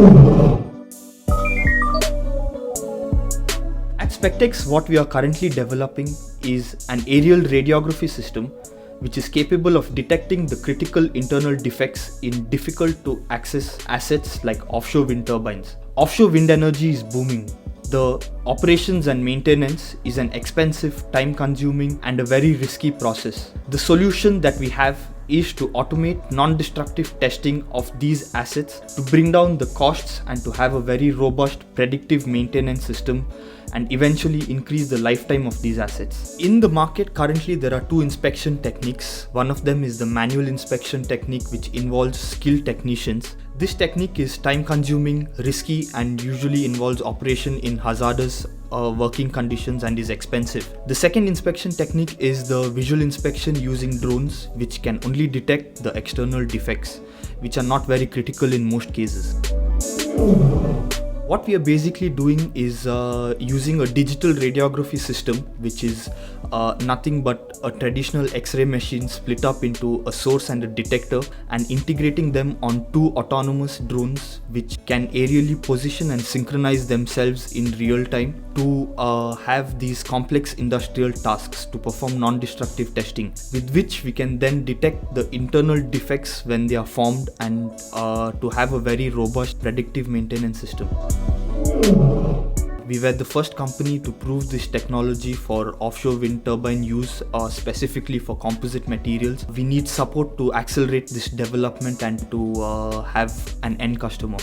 At Spectex, what we are currently developing is an aerial radiography system which is capable of detecting the critical internal defects in difficult to access assets like offshore wind turbines. Offshore wind energy is booming. The operations and maintenance is an expensive, time-consuming and a very risky process. The solution that we have is to automate non-destructive testing of these assets to bring down the costs and to have a very robust predictive maintenance system and eventually increase the lifetime of these assets. In the market currently there are two inspection techniques. One of them is the manual inspection technique, which involves skilled technicians. This technique is time consuming, risky and usually involves operation in hazardous working conditions and is expensive. The second inspection technique is the visual inspection using drones, which can only detect the external defects, which are not very critical in most cases. What we are basically doing is using a digital radiography system, which is nothing but a traditional X-ray machine split up into a source and a detector, and integrating them on two autonomous drones which can aerially position and synchronize themselves in real time to have these complex industrial tasks to perform non-destructive testing, with which we can then detect the internal defects when they are formed and to have a very robust predictive maintenance system. We were the first company to prove this technology for offshore wind turbine use, specifically for composite materials. We need support to accelerate this development and to have an end customer.